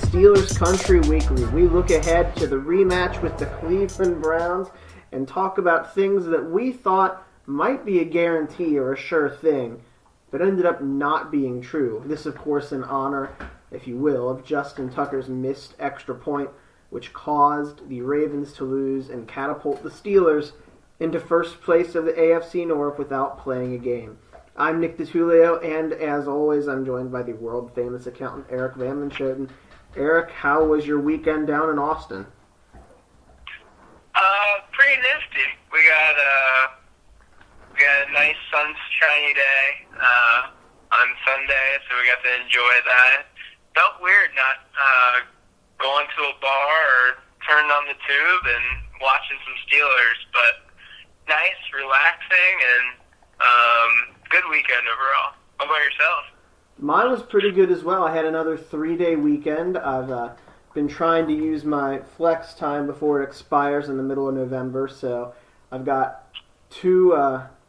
Steelers Country Weekly. We look ahead to the rematch with the Cleveland Browns and talk about things that we thought might be a guarantee or a sure thing, but ended up not being true. This, of course, in honor, if you will, of Justin Tucker's missed extra point, which caused the Ravens to lose and catapult the Steelers into first place of the AFC North without playing a game. I'm Nick DiTullio, and as always, I'm joined by the world-famous accountant Eric Van Manschoten. Eric, how was your weekend down in Austin? Pretty nifty. We got a nice sunshiny day on Sunday, so we got to enjoy that. Felt weird not going to a bar or turning on the tube and watching some Steelers, but nice, relaxing, and good weekend overall. How about yourself? Mine was pretty good as well. I had another 3-day weekend. I've been trying to use my flex time before it expires in the middle of November, so I've got two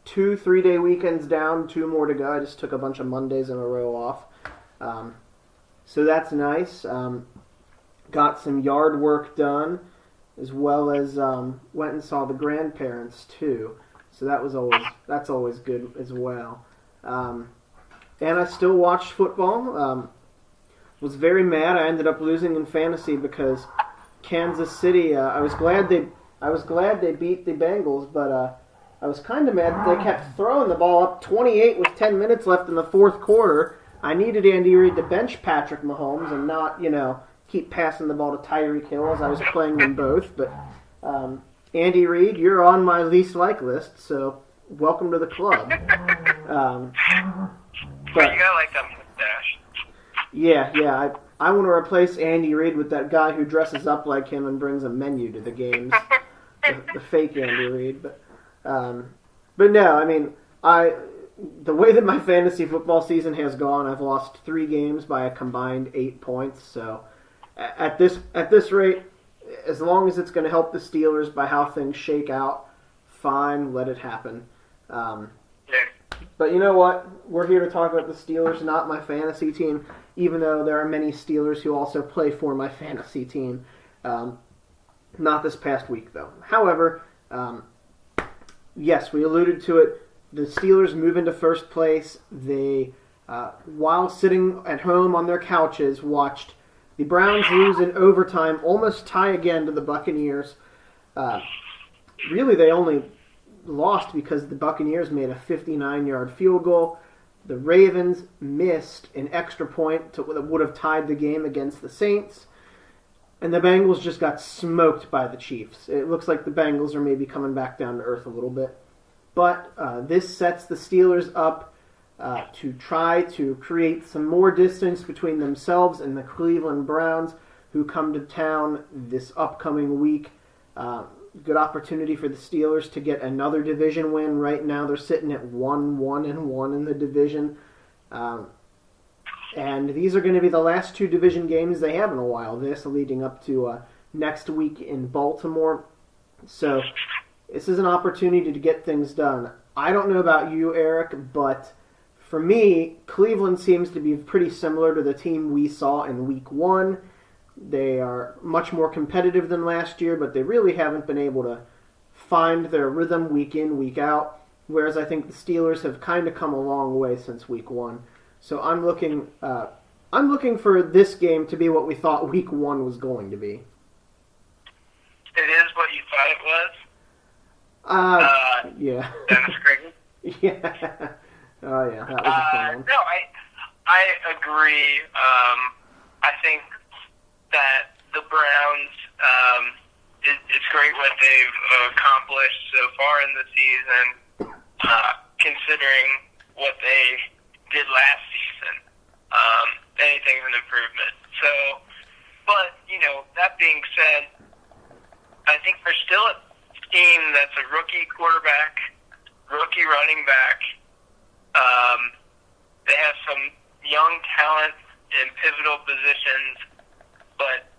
3-day weekends down, 2 more to go. I just took a bunch of Mondays in a row off. So that's nice. Got some yard work done, as well as went and saw the grandparents too. So that's always good as well. And I still watched football. Was very mad. I ended up losing in fantasy because Kansas City. I was glad they beat the Bengals, but I was kind of mad that they kept throwing the ball up 28 with 10 minutes left in the fourth quarter. I needed Andy Reid to bench Patrick Mahomes and not, keep passing the ball to Tyreek Hill as I was playing them both. But Andy Reid, you're on my least like list, so welcome to the club. But you gotta like that mustache. Yeah. I want to replace Andy Reid with that guy who dresses up like him and brings a menu to the games, the fake Andy Reid. But no, I mean, the way that my fantasy football season has gone, I've lost 3 games by a combined 8 points. So at this rate, as long as it's going to help the Steelers by how things shake out, fine, let it happen. But you know what? We're here to talk about the Steelers, not my fantasy team, even though there are many Steelers who also play for my fantasy team. Not this past week, though. However, yes, we alluded to it. The Steelers move into first place. They, while sitting at home on their couches, watched the Browns lose in overtime, almost tie again to the Buccaneers. Really, they only lost because the Buccaneers made a 59-yard field goal. The Ravens missed an extra point that would have tied the game against the Saints. And the Bengals just got smoked by the Chiefs. It looks like the Bengals are maybe coming back down to earth a little bit. But this sets the Steelers up to try to create some more distance between themselves and the Cleveland Browns, who come to town this upcoming week. Good opportunity for the Steelers to get another division win. Right now they're sitting at 1-1-1 in the division. And these are going to be the last 2 division games they have in a while. This leading up to next week in Baltimore. So this is an opportunity to get things done. I don't know about you, Eric, but for me, Cleveland seems to be pretty similar to the team we saw in Week 1. They are much more competitive than last year, but they really haven't been able to find their rhythm week in, week out, whereas I think the Steelers have kind of come a long way since Week 1. So I'm looking for this game to be what we thought Week 1 was going to be. It is what you thought it was? Yeah. Dennis Green? Yeah. Oh, yeah, that was a fun one. No, I agree. I think that the Browns, it's great what they've accomplished so far in the season, considering what they did last season. Anything's an improvement. So, but, that being said, I think they're still a team that's a rookie quarterback, rookie running back. They have some young talent in pivotal positions, but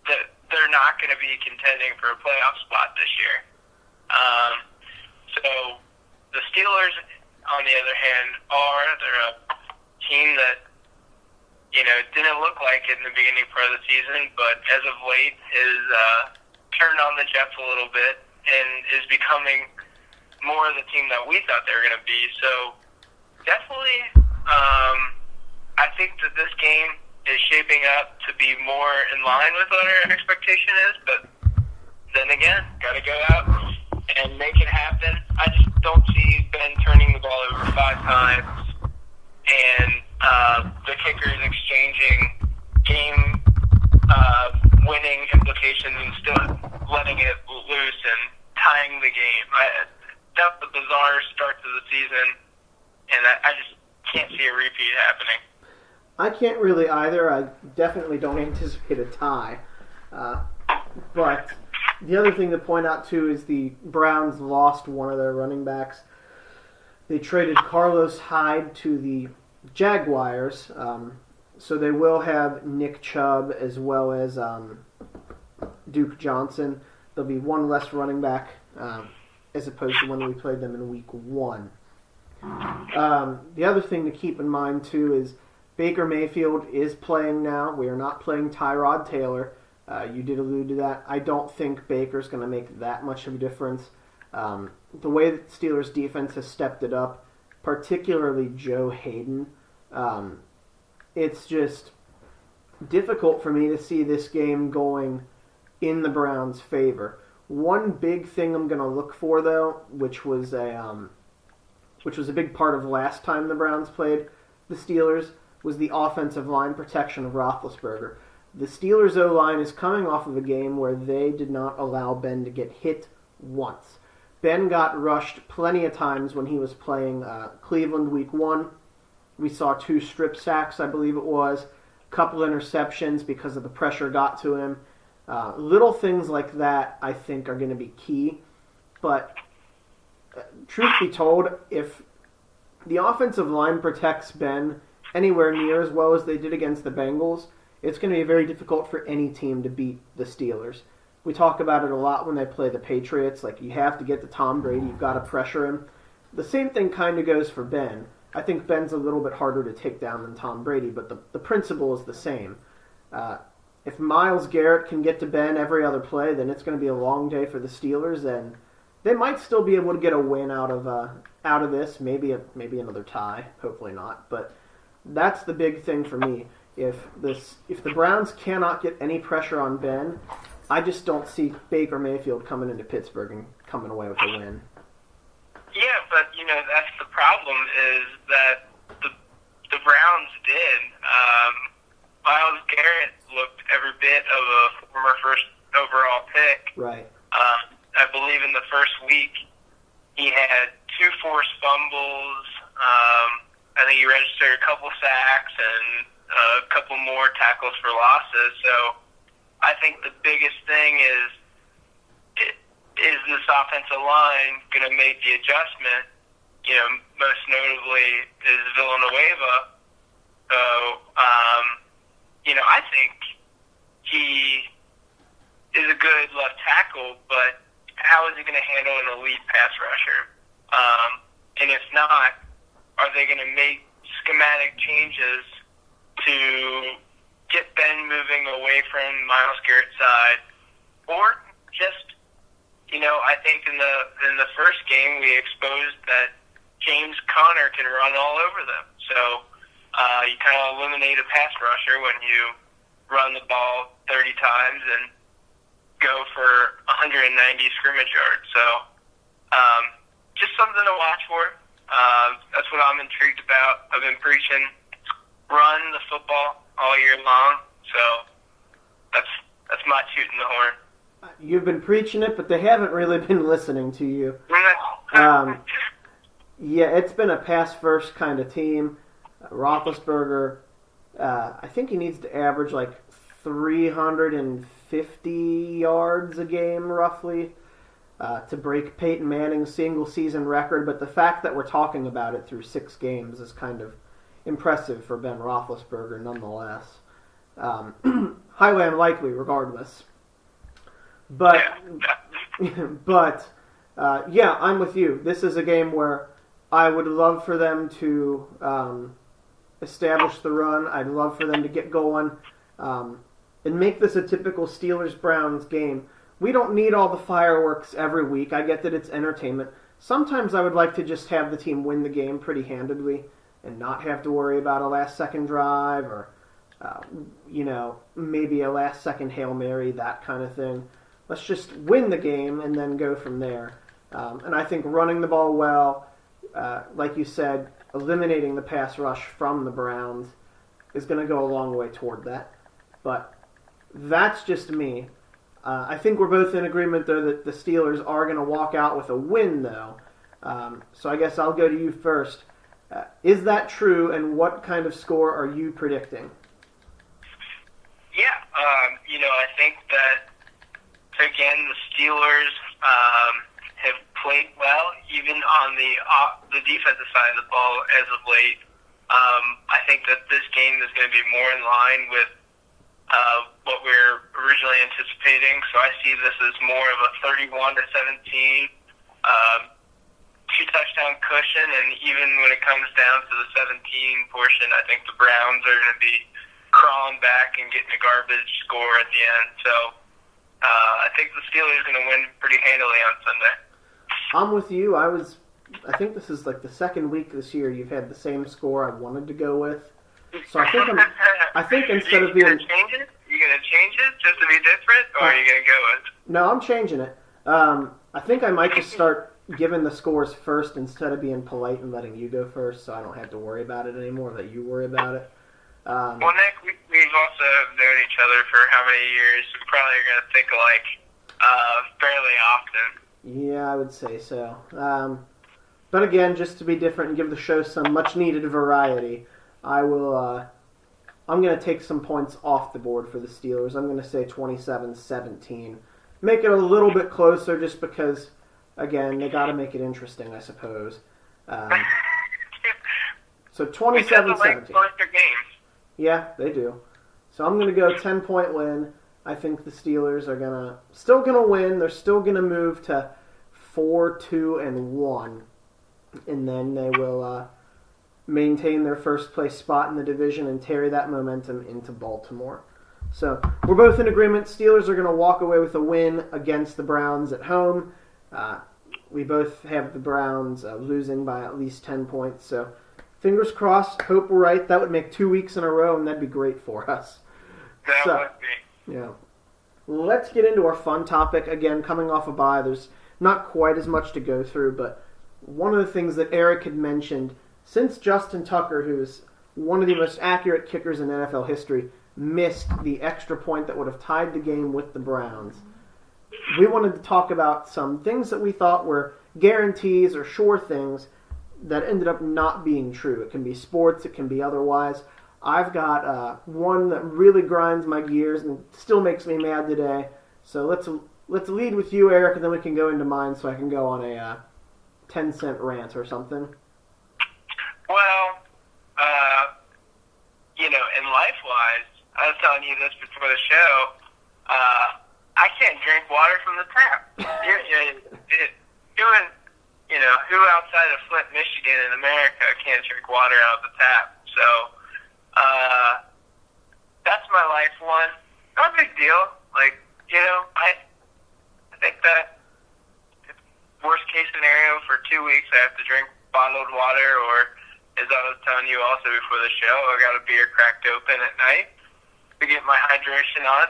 they're not going to be contending for a playoff spot this year. So the Steelers, on the other hand, they're a team that It didn't look like it in the beginning part of the season, but as of late has turned on the Jets a little bit and is becoming more of the team that we thought they were going to be. So definitely, I think that this game is shaping up to be more in line with what our expectation is, but then again, got to go out and make it happen. I just don't see Ben turning the ball over 5 times and the kickers exchanging game-winning implications and still letting it loose and tying the game. That was a bizarre start to the season, and I just can't see a repeat happening. I can't really either. I definitely don't anticipate a tie. But the other thing to point out, too, is the Browns lost one of their running backs. They traded Carlos Hyde to the Jaguars, so they will have Nick Chubb as well as Duke Johnson. There'll be one less running back as opposed to when we played them in Week 1. The other thing to keep in mind, too, is Baker Mayfield is playing now. We are not playing Tyrod Taylor. You did allude to that. I don't think Baker's going to make that much of a difference. The way that the Steelers' defense has stepped it up, particularly Joe Hayden, it's just difficult for me to see this game going in the Browns' favor. One big thing I'm going to look for, though, which was a big part of last time the Browns played the Steelers, was the offensive line protection of Roethlisberger. The Steelers' O-line is coming off of a game where they did not allow Ben to get hit once. Ben got rushed plenty of times when he was playing Cleveland Week 1. We saw 2 strip sacks, I believe it was, a couple interceptions because of the pressure got to him. Little things like that, I think, are going to be key. But truth be told, if the offensive line protects Ben anywhere near as well as they did against the Bengals, it's going to be very difficult for any team to beat the Steelers. We talk about it a lot when they play the Patriots. Like, you have to get to Tom Brady. You've got to pressure him. The same thing kind of goes for Ben. I think Ben's a little bit harder to take down than Tom Brady, but the principle is the same. If Myles Garrett can get to Ben every other play, then it's going to be a long day for the Steelers, and they might still be able to get a win out of this. Maybe another tie. Hopefully not. But that's the big thing for me. If the Browns cannot get any pressure on Ben, I just don't see Baker Mayfield coming into Pittsburgh and coming away with a win. Yeah, but that's the problem is that the Browns did. Myles Garrett looked every bit of a former first overall pick. Right. I believe in the first week he had 2 forced fumbles. I think he registered a couple sacks and a couple more tackles for losses. So I think the biggest thing is this offensive line going to make the adjustment? Most notably is Villanueva. So, I think he is a good left tackle, but how is he going to handle an elite pass rusher? And if not, are they going to make schematic changes to get Ben moving away from Myles Garrett's side, or just, I think in the first game we exposed that James Conner can run all over them. So you kind of eliminate a pass rusher when you run the ball 30 times and go for 190 scrimmage yards. So just something to watch for. That's what I'm intrigued about. I've been preaching run the football all year long, so that's my tooting the horn. You've been preaching it, but they haven't really been listening to you. Yeah, it's been a pass-first kind of team. Roethlisberger, I think he needs to average like 350 yards a game, roughly, to break Peyton Manning's single-season record. But the fact that we're talking about it through 6 games is kind of impressive for Ben Roethlisberger, nonetheless. Highly unlikely, regardless. But, yeah, I'm with you. This is a game where I would love for them to establish the run. I'd love for them to get going and make this a typical Steelers-Browns game. We don't need all the fireworks every week. I get that it's entertainment. Sometimes I would like to just have the team win the game pretty handedly and not have to worry about a last-second drive or, maybe a last-second Hail Mary, that kind of thing. Let's just win the game and then go from there. And I think running the ball well, like you said, eliminating the pass rush from the Browns is going to go a long way toward that. But that's just me. I think we're both in agreement, though, that the Steelers are going to walk out with a win, though. So I guess I'll go to you first. Is that true, and what kind of score are you predicting? Yeah, I think that, again, the Steelers have played well, even on the defensive side of the ball as of late. I think that this game is going to be more in line with what we're originally anticipating. So I see this as more of a 31-17 two-touchdown cushion, and even when it comes down to the 17 portion, I think the Browns are going to be crawling back and getting a garbage score at the end. So I think the Steelers are going to win pretty handily on Sunday. I'm with you. I think this is like the second week this year you've had the same score I wanted to go with. So I think instead of being... You gonna change it just to be different, or are you gonna go with? No, I'm changing it. I think I might just start giving the scores first instead of being polite and letting you go first, so I don't have to worry about it anymore. Let you worry about it. Well, Nick, we've also known each other for how many years? We probably are gonna think alike fairly often. Yeah, I would say so. But again, just to be different and give the show some much-needed variety, I'm going to take some points off the board for the Steelers. I'm going to say 27-17. Make it a little bit closer just because, again, they got to make it interesting, I suppose. So 27-17. Yeah, they do. So I'm going to go 10-point win. I think the Steelers are still going to win. They're still going to move to 4-2-1. And then they will maintain their first place spot in the division and carry that momentum into Baltimore. So we're both in agreement. Steelers are going to walk away with a win against the Browns at home. We both have the Browns losing by at least 10 points. So fingers crossed. Hope we're right. That would make 2 weeks in a row, and that'd be great for us. That would be. Yeah. Let's get into our fun topic. Again, coming off a bye, there's not quite as much to go through, but one of the things that Eric had mentioned, since Justin Tucker, who's one of the most accurate kickers in NFL history, missed the extra point that would have tied the game with the Browns, we wanted to talk about some things that we thought were guarantees or sure things that ended up not being true. It can be sports, it can be otherwise. I've got one that really grinds my gears and still makes me mad today. So let's lead with you, Eric, and then we can go into mine so I can go on a 10-cent rant or something. Well, in life-wise, I was telling you this before the show, I can't drink water from the tap. Who outside of Flint, Michigan in America can't drink water out of the tap? So, that's my life one. Not a big deal. I think that worst case scenario for 2 weeks I have to drink bottled water, or as I was telling you also before the show, I got a beer cracked open at night to get my hydration on.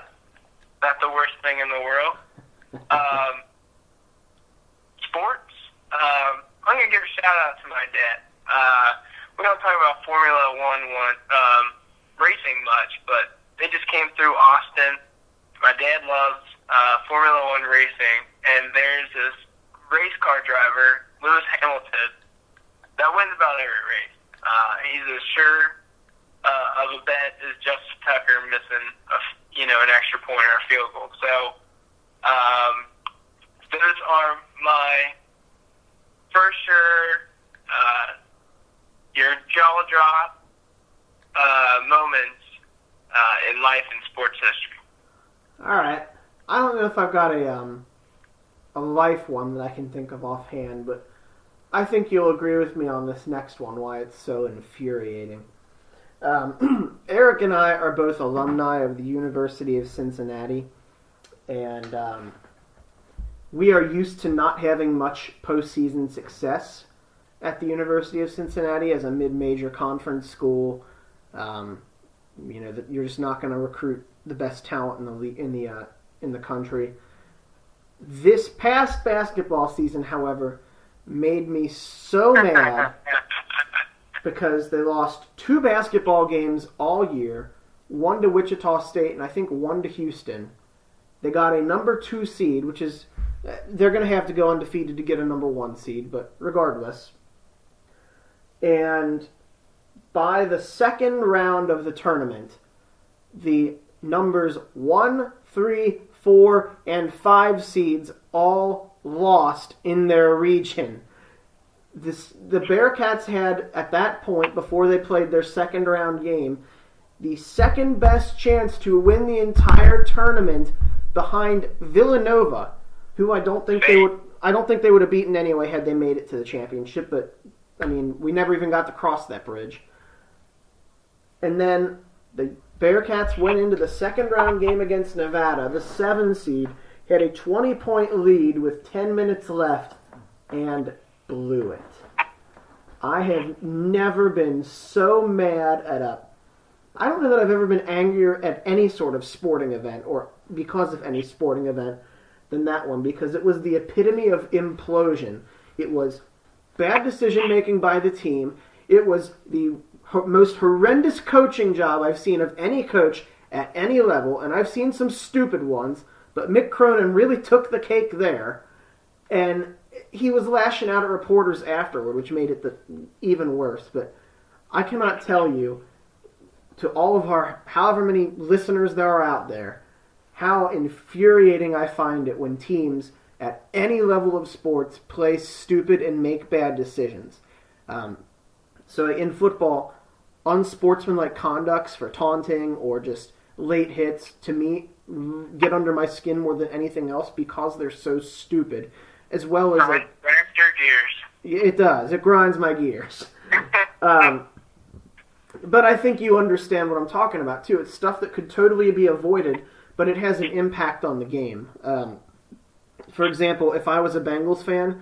Not the worst thing in the world. Sports. I'm going to give a shout out to my dad. We don't talk about Formula One racing much, but they just came through Austin. My dad loves Formula One racing, and there's this race car driver, Lewis Hamilton, that wins about every race. He's as sure of a bet as Justin Tucker missing an extra point or a field goal. So those are my for sure your jaw drop moments in life and sports history. All right. I don't know if I've got a life one that I can think of offhand, but I think you'll agree with me on this next one, why it's so infuriating. Eric and I are both alumni of the University of Cincinnati, and we are used to not having much postseason success at the University of Cincinnati as a mid-major conference school. That you're just not going to recruit the best talent in the country. This past basketball season, however, made me so mad because they lost 2 basketball games all year, one to Wichita State and I think one to Houston. They got a number 2 seed, which is, they're going to have to go undefeated to get a number 1 seed, but regardless. And by the second round of the tournament, the numbers 1, 3, 4, and 5 seeds all lost in their region. The Bearcats had, at that point, before they played their second round game, the second best chance to win the entire tournament behind Villanova, who I don't think they would have beaten anyway had they made it to the championship, but I mean, we never even got to cross that bridge. And then the Bearcats went into the second round game against Nevada. The 7 seed had a 20-point lead with 10 minutes left and blew it. I have never been so mad I don't know that I've ever been angrier at any sort of sporting event or because of any sporting event than that one, because it was the epitome of implosion. It was bad decision making by the team. It was the most horrendous coaching job I've seen of any coach at any level, and I've seen some stupid ones, but Mick Cronin really took the cake there, and he was lashing out at reporters afterward, which made it even worse. But I cannot tell you, to all of our however many listeners there are out there, how infuriating I find it when teams at any level of sports play stupid and make bad decisions. So in football, unsportsmanlike conducts for taunting or just late hits, to me, get under my skin more than anything else because they're so stupid. As well as grinds your gears. It does. It grinds my gears. But I think you understand what I'm talking about too. It's stuff that could totally be avoided, but it has an impact on the game. For example, if I was a Bengals fan